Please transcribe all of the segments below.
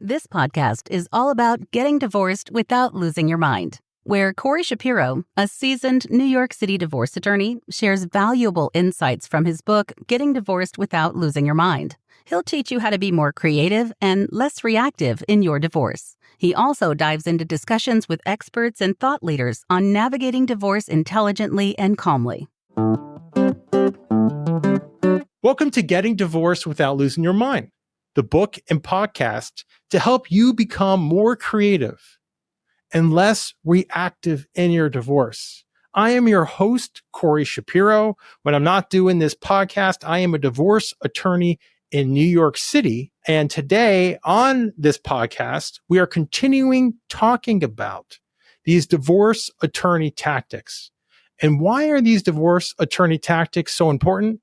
This podcast is all about getting divorced without losing your mind, where Corey Shapiro, a seasoned New York City divorce attorney, shares valuable insights from his book, Getting Divorced Without Losing Your Mind. He'll teach you how to be more creative and less reactive in your divorce. He also dives into discussions with experts and thought leaders on navigating divorce intelligently and calmly. Welcome to Getting Divorced Without Losing Your Mind, the book and podcast to help you become more creative and less reactive in your divorce. I am your host, Corey Shapiro. When I'm not doing this podcast, I am a divorce attorney in New York City. And today on this podcast, we are continuing talking about these divorce attorney tactics. And why are these divorce attorney tactics so important?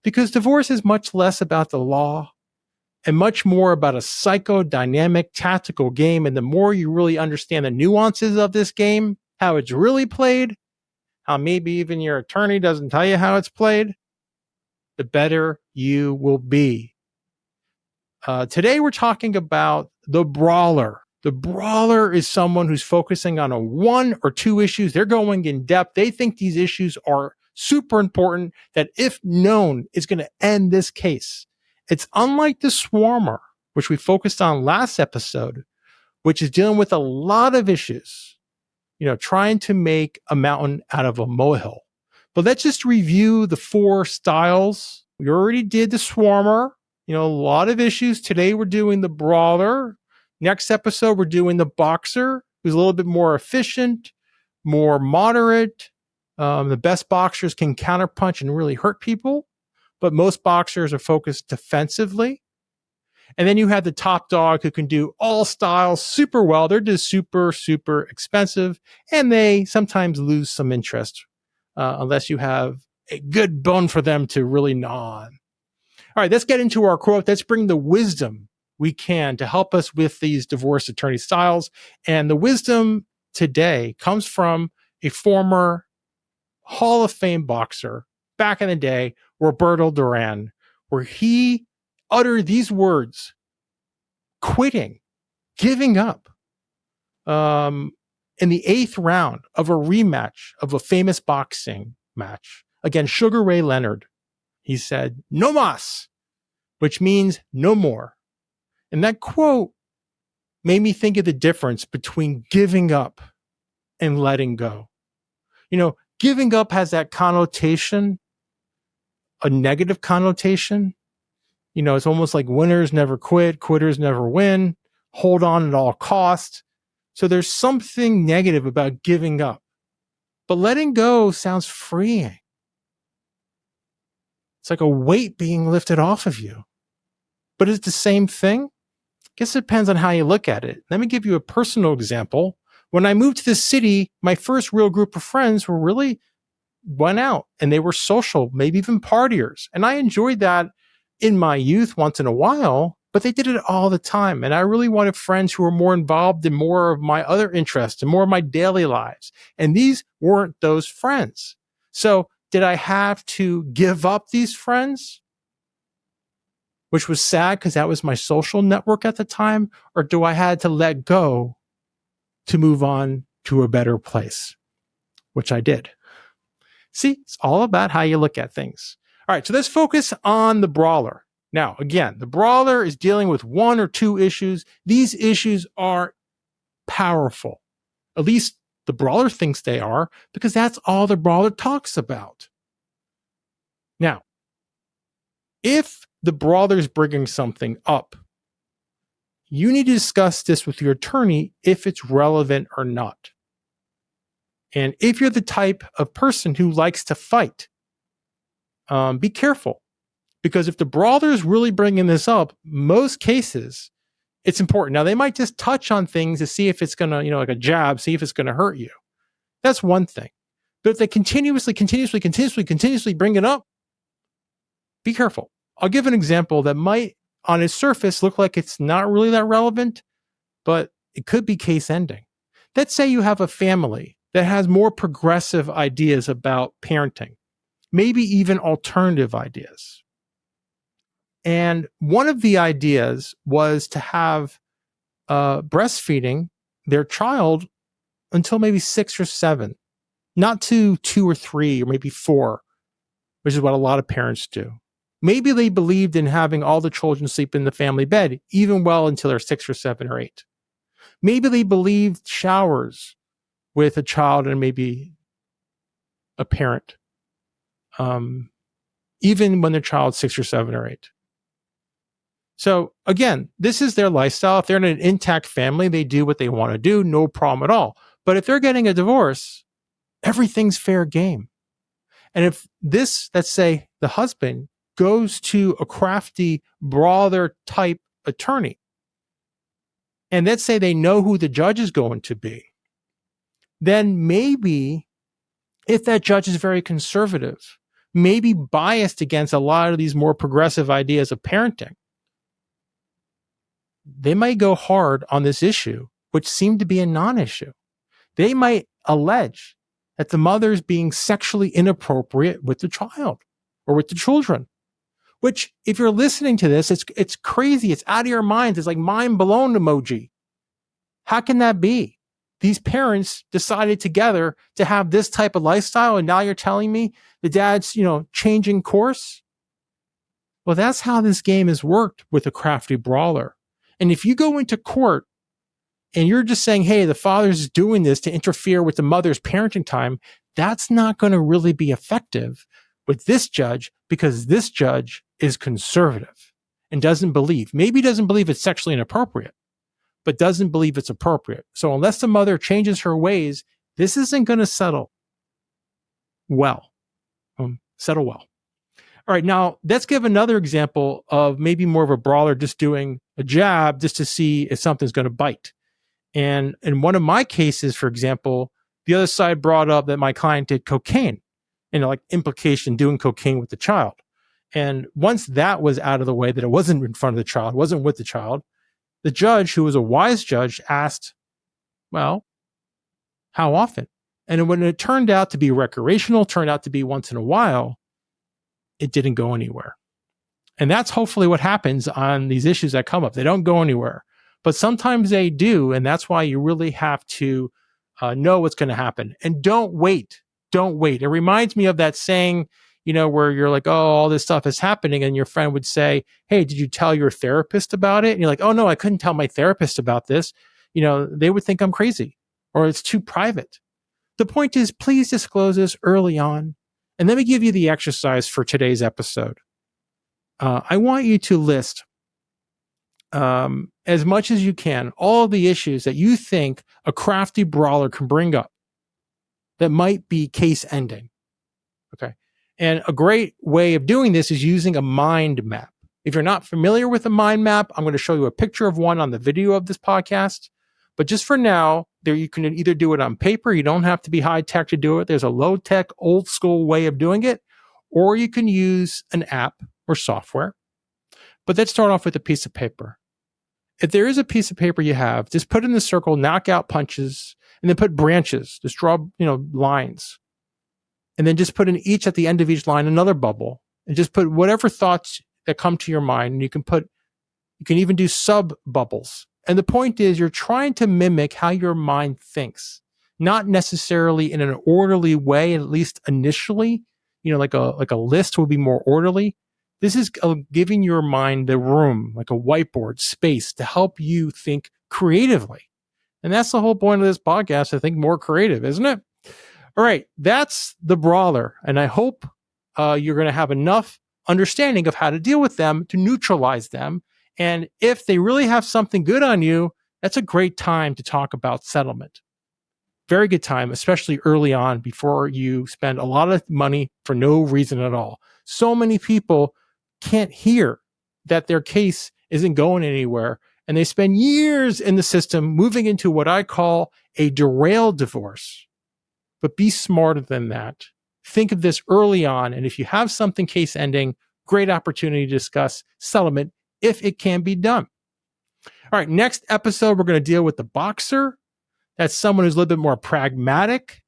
Because divorce is much less about the law and much more about a psychodynamic tactical game. And the more you really understand the nuances of this game, how it's really played, how maybe even your attorney doesn't tell you how it's played, the better you will be. Today, we're talking about the Brawler. The Brawler is someone who's focusing on one or two issues. They're going in depth. They think these issues are super important, that if known, is going to end this case. It's unlike the Swarmer, which we focused on last episode, which is dealing with a lot of issues, trying to make a mountain out of a molehill. But let's just review the four styles. We already did the Swarmer, a lot of issues. Today we're doing the Brawler. Next episode, we're doing the Boxer, who's a little bit more efficient, more moderate. The best boxers can counterpunch and really hurt people, but most boxers are focused defensively. And then you have the top dog who can do all styles super well. They're just super, super expensive, and they sometimes lose some interest unless you have a good bone for them to really gnaw on. All right, let's get into our quote. Let's bring the wisdom we can to help us with these divorce attorney styles. And the wisdom today comes from a former Hall of Fame boxer back in the day, Roberto Duran, where he uttered these words: quitting, giving up, in the 8th round of a rematch of a famous boxing match against Sugar Ray Leonard. He said, "No mas," which means no more. And that quote made me think of the difference between giving up and letting go. Giving up has that connotation, a negative connotation. It's almost like winners never quit, quitters never win, hold on at all costs. So there's something negative about giving up. But letting go sounds freeing. It's like a weight being lifted off of you. But it's the same thing? I guess it depends on how you look at it. Let me give you a personal example. When I moved to the city, my first real group of friends went out, and they were social, maybe even partiers. And I enjoyed that in my youth once in a while, but they did it all the time. And I really wanted friends who were more involved in more of my other interests and more of my daily lives. And these weren't those friends. So did I have to give up these friends? Which was sad because that was my social network at the time. Or do I had to let go to move on to a better place? Which I did. See, it's all about how you look at things. All right, so let's focus on the Brawler. Now, again, the Brawler is dealing with one or two issues. These issues are powerful. At least the Brawler thinks they are, because that's all the Brawler talks about. Now, if the Brawler is bringing something up, you need to discuss this with your attorney if it's relevant or not. And if you're the type of person who likes to fight, be careful. Because if the Brawler is really bringing this up, most cases, it's important. Now, they might just touch on things to see if it's going to, like a jab, see if it's going to hurt you. That's one thing. But if they continuously bring it up, be careful. I'll give an example that might, on its surface, look like it's not really that relevant, but it could be case ending. Let's say you have a family that has more progressive ideas about parenting, maybe even alternative ideas. And one of the ideas was to have breastfeeding their child until maybe 6 or 7, not to 2 or 3 or maybe 4, which is what a lot of parents do. Maybe they believed in having all the children sleep in the family bed, even well until they're 6 or 7 or 8. Maybe they believed showers with a child and maybe a parent, even when their child's 6 or 7 or 8. So again, this is their lifestyle. If they're in an intact family, they do what they want to do, no problem at all. But if they're getting a divorce, everything's fair game. And if this, let's say the husband goes to a crafty brawler type attorney, and let's say they know who the judge is going to be, then maybe if that judge is very conservative, maybe biased against a lot of these more progressive ideas of parenting, they might go hard on this issue, which seemed to be a non-issue. They might allege that the mother is being sexually inappropriate with the child or with the children, which if you're listening to this, it's crazy. It's out of your minds. It's like mind blown emoji. How can that be? These parents decided together to have this type of lifestyle, and now you're telling me the dad's, changing course? Well, that's how this game has worked with a crafty brawler. And if you go into court and you're just saying, hey, the father's doing this to interfere with the mother's parenting time, that's not going to really be effective with this judge, because this judge is conservative and maybe doesn't believe it's sexually inappropriate, but doesn't believe it's appropriate. So unless the mother changes her ways, this isn't going to settle well. All right, now let's give another example of maybe more of a brawler just doing a jab just to see if something's going to bite. And in one of my cases, for example, the other side brought up that my client did cocaine, like implication doing cocaine with the child. And once that was out of the way, that it wasn't in front of the child, wasn't with the child, the judge, who was a wise judge, asked, well, how often? And when it turned out to be recreational, turned out to be once in a while, it didn't go anywhere. And that's hopefully what happens on these issues that come up. They don't go anywhere, but sometimes they do. And that's why you really have to know what's going to happen. And don't wait. Don't wait. It reminds me of that saying, where you're like, oh, all this stuff is happening. And your friend would say, hey, did you tell your therapist about it? And you're like, oh, no, I couldn't tell my therapist about this. They would think I'm crazy or it's too private. The point is, please disclose this early on. And let me give you the exercise for today's episode. I want you to list as much as you can all the issues that you think a crafty brawler can bring up that might be case ending. Okay. And a great way of doing this is using a mind map. If you're not familiar with a mind map, I'm going to show you a picture of one on the video of this podcast. But just for now, you can either do it on paper. You don't have to be high tech to do it. There's a low tech, old school way of doing it, or you can use an app or software. But let's start off with a piece of paper. If there is a piece of paper you have, just put in the circle, knock out punches, and then put branches. Just draw, lines. And then just put in each, at the end of each line, another bubble, and just put whatever thoughts that come to your mind. And you can even do sub bubbles. And the point is, you're trying to mimic how your mind thinks, not necessarily in an orderly way, at least initially. Like a list would be more orderly. This is giving your mind the room, like a whiteboard space, to help you think creatively. And that's the whole point of this podcast, I think, more creative, isn't it? All right, that's the brawler. And I hope you're going to have enough understanding of how to deal with them to neutralize them. And if they really have something good on you, that's a great time to talk about settlement. Very good time, especially early on, before you spend a lot of money for no reason at all. So many people can't hear that their case isn't going anywhere, and they spend years in the system moving into what I call a derailed divorce. But be smarter than that. Think of this early on, and if you have something case ending, great opportunity to discuss settlement if it can be done. All right, next episode, we're going to deal with the boxer. That's someone who's a little bit more pragmatic,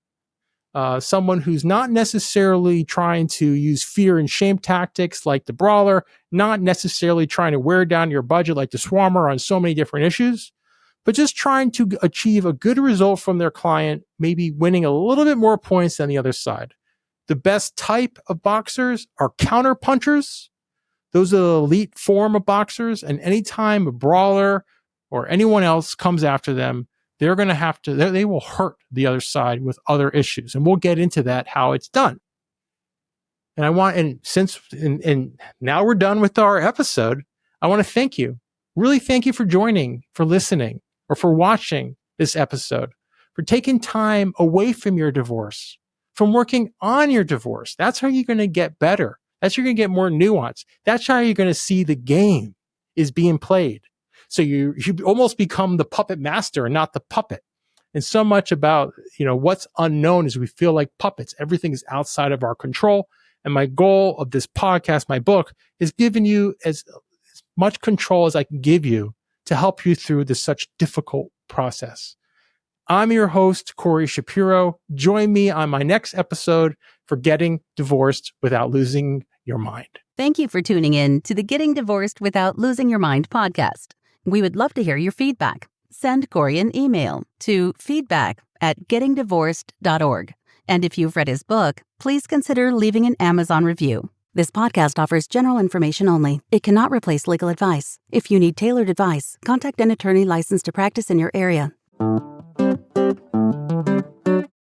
someone who's not necessarily trying to use fear and shame tactics like the brawler, not necessarily trying to wear down your budget like the swarmer on so many different issues, but just trying to achieve a good result from their client, maybe winning a little bit more points than the other side. The best type of boxers are counter punchers. Those are the elite form of boxers. And anytime a brawler or anyone else comes after them, they're going to have to, they will hurt the other side with other issues. And we'll get into that, how it's done. And and now we're done with our episode, I want to thank you. Really thank you for joining, for listening, or for watching this episode, for taking time away from your divorce, from working on your divorce. That's how you're going to get better. That's how you're going to get more nuance. That's how you're going to see the game is being played. So you almost become the puppet master and not the puppet. And so much about, what's unknown is we feel like puppets. Everything is outside of our control. And my goal of this podcast, my book, is giving you as much control as I can give you to help you through this such difficult process. I'm your host, Corey Shapiro. Join me on my next episode for Getting Divorced Without Losing Your Mind. Thank you for tuning in to the Getting Divorced Without Losing Your Mind podcast. We would love to hear your feedback. Send Corey an email to feedback@gettingdivorced.org. And if you've read his book, please consider leaving an Amazon review. This podcast offers general information only. It cannot replace legal advice. If you need tailored advice, contact an attorney licensed to practice in your area.